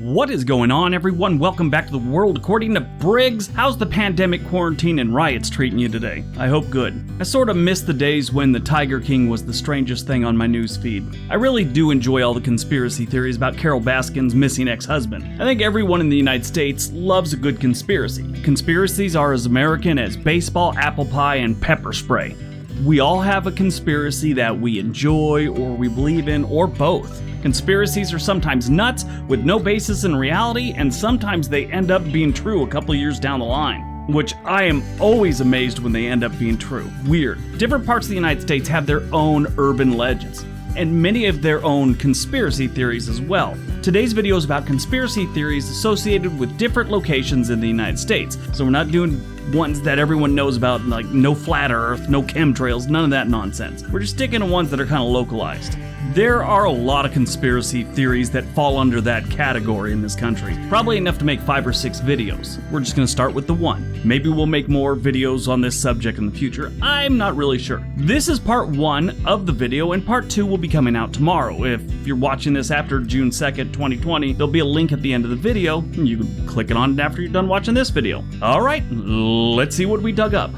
What is going on, everyone? Welcome back to the world according to Briggs. How's the pandemic, quarantine, and riots treating you today? I hope good. I sort of miss the days when the Tiger King was the strangest thing on my news feed. I really do enjoy all the conspiracy theories about Carol Baskin's missing ex-husband. I think everyone in the United States loves a good conspiracy. Conspiracies are as American as baseball, apple pie, and pepper spray. We all have a conspiracy that we enjoy, or we believe in, or both. Conspiracies are sometimes nuts with no basis in reality, and sometimes they end up being true a couple years down the line, which I am always amazed when they end up being true. Weird. Different parts of the United States have their own urban legends, and many of their own conspiracy theories as well. Today's video is about conspiracy theories associated with different locations in the United States. So we're not doing ones that everyone knows about, like no flat earth, no chemtrails, none of that nonsense. We're just sticking to ones that are kind of localized. There are a lot of conspiracy theories that fall under that category in this country. Probably enough to make 5 or 6 videos. We're just going to start with the one. Maybe we'll make more videos on this subject in the future. I'm not really sure. This is part 1 of the video, and part 2 will be coming out tomorrow. If you're watching this after June 2nd, 2020, there'll be a link at the end of the video, and you can click it on it after you're done watching this video. Alright, let's see what we dug up.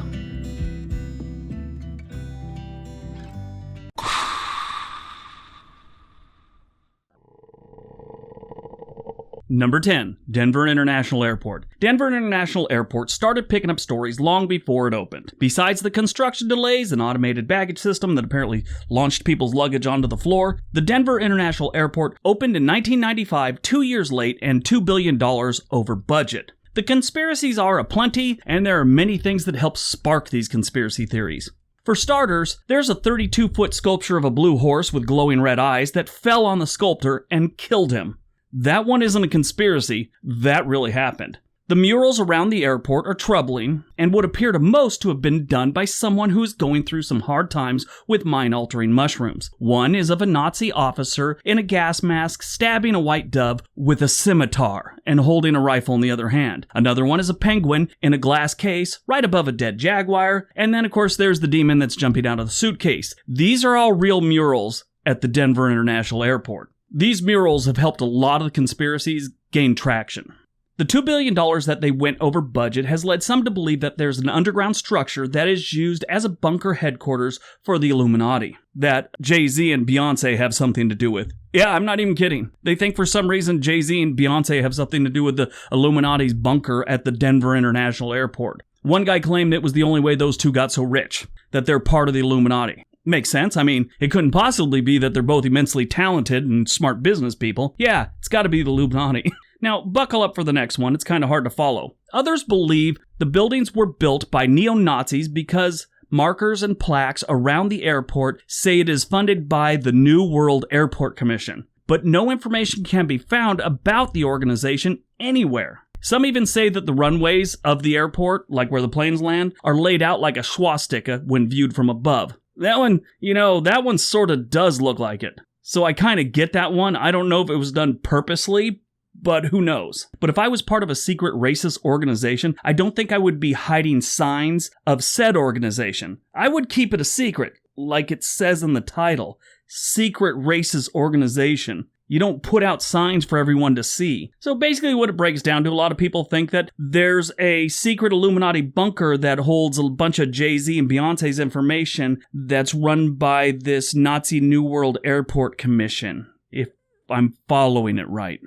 Number 10. Denver International Airport. Denver International Airport started picking up stories long before it opened. Besides the construction delays and automated baggage system that apparently launched people's luggage onto the floor, the Denver International Airport opened in 1995, 2 years late and $2 billion over budget. The conspiracies are aplenty, and there are many things that help spark these conspiracy theories. For starters, there's a 32-foot sculpture of a blue horse with glowing red eyes that fell on the sculptor and killed him. That one isn't a conspiracy, that really happened. The murals around the airport are troubling and would appear to most to have been done by someone who is going through some hard times with mind-altering mushrooms. One is of a Nazi officer in a gas mask stabbing a white dove with a scimitar and holding a rifle in the other hand. Another one is a penguin in a glass case right above a dead jaguar, and then of course there's the demon that's jumping out of the suitcase. These are all real murals at the Denver International Airport. These murals have helped a lot of the conspiracies gain traction. The $2 billion that they went over budget has led some to believe that there's an underground structure that is used as a bunker headquarters for the Illuminati, that Jay-Z and Beyonce have something to do with. Yeah, I'm not even kidding. They think for some reason Jay-Z and Beyonce have something to do with the Illuminati's bunker at the Denver International Airport. One guy claimed it was the only way those two got so rich, that they're part of the Illuminati. Makes sense. I mean, it couldn't possibly be that they're both immensely talented and smart business people. Yeah, it's got to be the Illuminati. Now, buckle up for the next one. It's kind of hard to follow. Others believe the buildings were built by neo-Nazis because markers and plaques around the airport say it is funded by the New World Airport Commission. But no information can be found about the organization anywhere. Some even say that the runways of the airport, like where the planes land, are laid out like a swastika when viewed from above. That one sort of does look like it. So I kind of get that one. I don't know if it was done purposely, but who knows? But if I was part of a secret racist organization, I don't think I would be hiding signs of said organization. I would keep it a secret, like it says in the title. Secret racist organization. You don't put out signs for everyone to see. So basically what it breaks down to, a lot of people think that there's a secret Illuminati bunker that holds a bunch of Jay-Z and Beyonce's information that's run by this Nazi New World Airport Commission, if I'm following it right.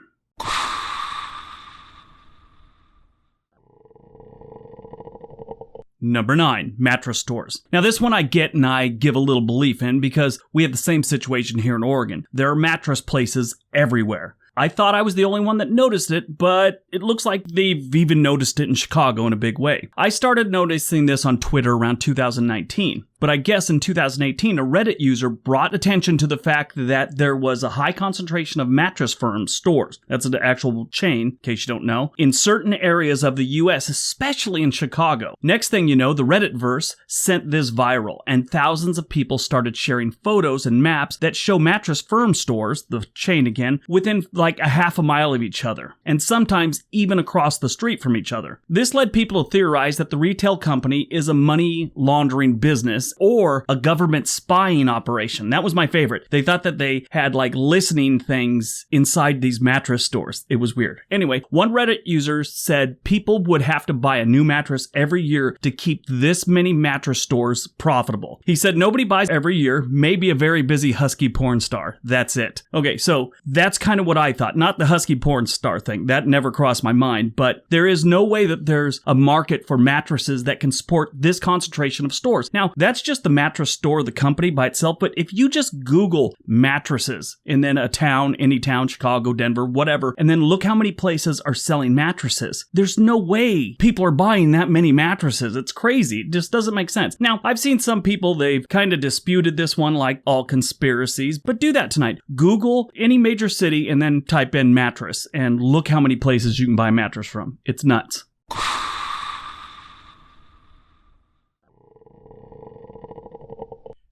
Number 9, Mattress Stores. Now this one I get and I give a little belief in because we have the same situation here in Oregon. There are mattress places everywhere. I thought I was the only one that noticed it, but it looks like they've even noticed it in Chicago in a big way. I started noticing this on Twitter around 2019. But I guess in 2018, a Reddit user brought attention to the fact that there was a high concentration of mattress firm stores. That's an actual chain, in case you don't know, in certain areas of the US, especially in Chicago. Next thing you know, the Reddit-verse sent this viral, and thousands of people started sharing photos and maps that show mattress firm stores, the chain again, within like a half a mile of each other, and sometimes even across the street from each other. This led people to theorize that the retail company is a money laundering business or a government spying operation. That was my favorite. They thought that they had like listening things inside these mattress stores. It was weird. Anyway, one Reddit user said people would have to buy a new mattress every year to keep this many mattress stores profitable. He said nobody buys every year, maybe a very busy husky porn star. That's it. Okay, so that's kind of what I thought. Not the husky porn star thing. That never crossed my mind, but there is no way that there's a market for mattresses that can support this concentration of stores. Now, that's just the mattress store, the company by itself, but if you just Google mattresses and then a town, any town, Chicago, Denver, whatever, and then look how many places are selling mattresses, there's no way people are buying that many mattresses. It's crazy. It just doesn't make sense. Now, I've seen some people, they've kind of disputed this one like all conspiracies, but do that tonight. Google any major city and then type in mattress and look how many places you can buy a mattress from. It's nuts.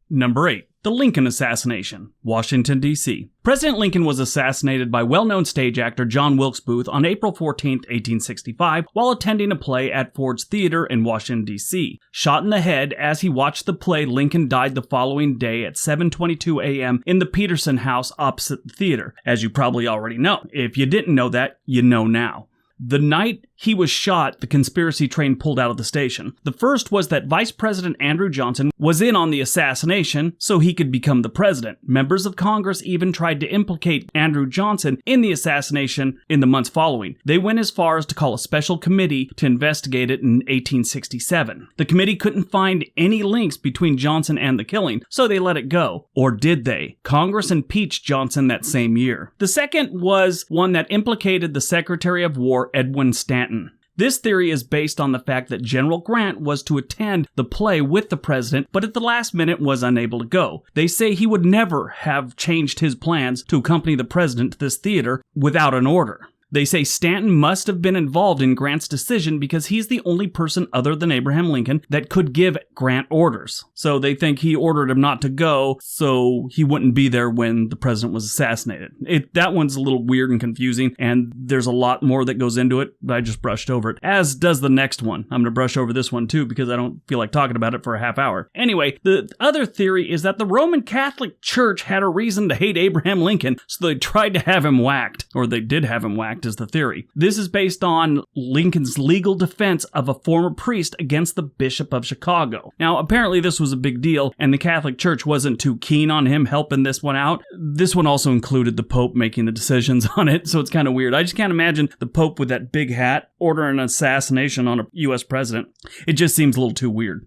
Number 8. The Lincoln Assassination, Washington, D.C. President Lincoln was assassinated by well-known stage actor John Wilkes Booth on April 14, 1865, while attending a play at Ford's Theater in Washington, D.C. Shot in the head as he watched the play, Lincoln died the following day at 7:22 a.m. in the Peterson House opposite the theater, as you probably already know. If you didn't know that, you know now. The night he was shot, the conspiracy train pulled out of the station. The first was that Vice President Andrew Johnson was in on the assassination so he could become the president. Members of Congress even tried to implicate Andrew Johnson in the assassination in the months following. They went as far as to call a special committee to investigate it in 1867. The committee couldn't find any links between Johnson and the killing, so they let it go. Or did they? Congress impeached Johnson that same year. The second was one that implicated the Secretary of War, Edwin Stanton. This theory is based on the fact that General Grant was to attend the play with the president, but at the last minute was unable to go. They say he would never have changed his plans to accompany the president to this theater without an order. They say Stanton must have been involved in Grant's decision because he's the only person other than Abraham Lincoln that could give Grant orders. So they think he ordered him not to go so he wouldn't be there when the president was assassinated. That one's a little weird and confusing, and there's a lot more that goes into it, but I just brushed over it, as does the next one. I'm going to brush over this one too because I don't feel like talking about it for a half hour. Anyway, the other theory is that the Roman Catholic Church had a reason to hate Abraham Lincoln, so they tried to have him whacked, or they did have him whacked is the theory. This is based on Lincoln's legal defense of a former priest against the Bishop of Chicago. Now, apparently this was a big deal, and the Catholic Church wasn't too keen on him helping this one out. This one also included the Pope making the decisions on it, so it's kind of weird. I just can't imagine the Pope with that big hat ordering an assassination on a U.S. president. It just seems a little too weird.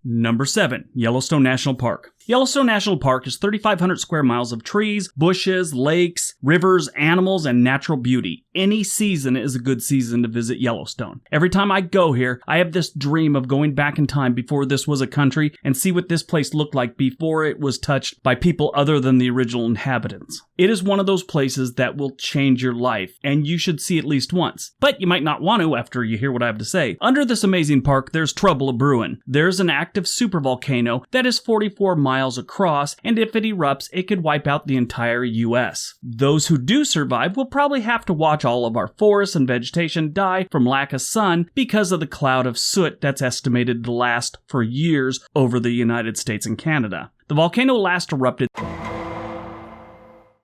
Number 7. Yellowstone National Park. Yellowstone National Park is 3,500 square miles of trees, bushes, lakes, rivers, animals, and natural beauty. Any season is a good season to visit Yellowstone. Every time I go here, I have this dream of going back in time before this was a country and see what this place looked like before it was touched by people other than the original inhabitants. It is one of those places that will change your life, and you should see at least once. But you might not want to after you hear what I have to say. Under this amazing park, there's trouble a-brewing. There's an active supervolcano that is 44 miles across, and if it erupts, it could wipe out the entire U.S. Those who do survive will probably have to watch all of our forests and vegetation die from lack of sun because of the cloud of soot that's estimated to last for years over the United States and Canada. The volcano last erupted,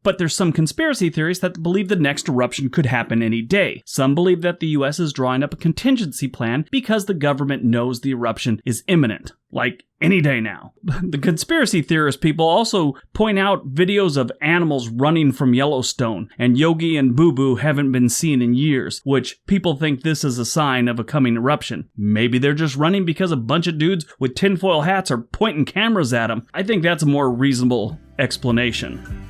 but there's some conspiracy theories that believe the next eruption could happen any day. Some believe that the US is drawing up a contingency plan because the government knows the eruption is imminent. Like any day now. The conspiracy theorist people also point out videos of animals running from Yellowstone, and Yogi and Boo Boo haven't been seen in years, which people think this is a sign of a coming eruption. Maybe they're just running because a bunch of dudes with tinfoil hats are pointing cameras at them. I think that's a more reasonable explanation.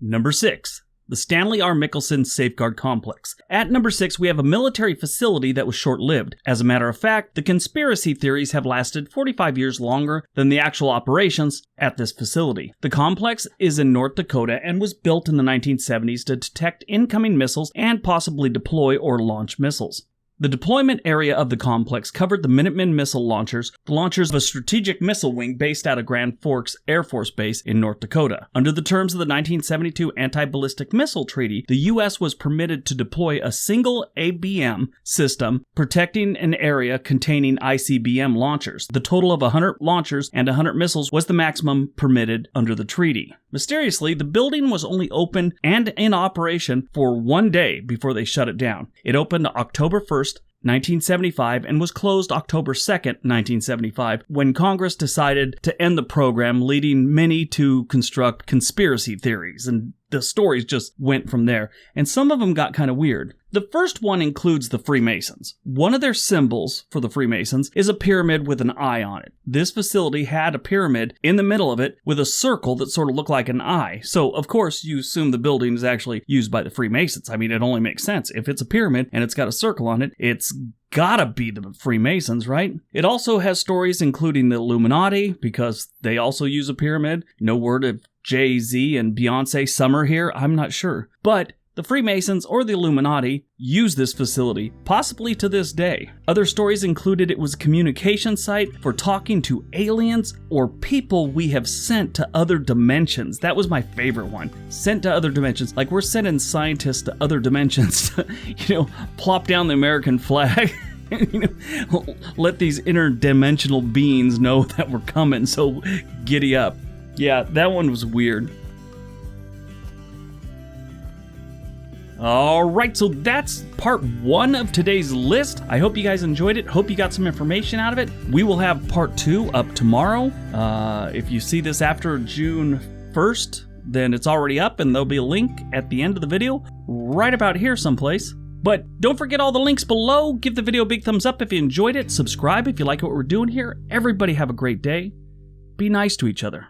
Number 6. the Stanley R. Mickelson Safeguard Complex. At number 6, we have a military facility that was short-lived. As a matter of fact, the conspiracy theories have lasted 45 years longer than the actual operations at this facility. The complex is in North Dakota and was built in the 1970s to detect incoming missiles and possibly deploy or launch missiles. The deployment area of the complex covered the Minuteman missile launchers, the launchers of a strategic missile wing based out of Grand Forks Air Force Base in North Dakota. Under the terms of the 1972 Anti-Ballistic Missile Treaty, the U.S. was permitted to deploy a single ABM system protecting an area containing ICBM launchers. The total of 100 launchers and 100 missiles was the maximum permitted under the treaty. Mysteriously, the building was only open and in operation for 1 day before they shut it down. It opened October 1st, 1975, and was closed October 2nd, 1975, when Congress decided to end the program, leading many to construct conspiracy theories, and the stories just went from there, and some of them got kind of weird. The first one includes the Freemasons. One of their symbols for the Freemasons is a pyramid with an eye on it. This facility had a pyramid in the middle of it with a circle that sort of looked like an eye. So, of course, you assume the building is actually used by the Freemasons. I mean, it only makes sense. If it's a pyramid and it's got a circle on it, it's gotta be the Freemasons, right? It also has stories including the Illuminati, because they also use a pyramid. No word of Jay-Z and Beyonce Summer here, I'm not sure. But the Freemasons or the Illuminati use this facility, possibly to this day. Other stories included it was a communication site for talking to aliens or people we have sent to other dimensions. That was my favorite one. Sent to other dimensions. Like we're sending scientists to other dimensions to, plop down the American flag. Let these interdimensional beings know that we're coming, so giddy up. Yeah, that one was weird. Alright, so that's part 1 of today's list. I hope you guys enjoyed it. Hope you got some information out of it. We will have part 2 up tomorrow. If you see this after June 1st, then it's already up, and there'll be a link at the end of the video, right about here someplace. But don't forget all the links below. Give the video a big thumbs up if you enjoyed it. Subscribe if you like what we're doing here. Everybody have a great day. Be nice to each other.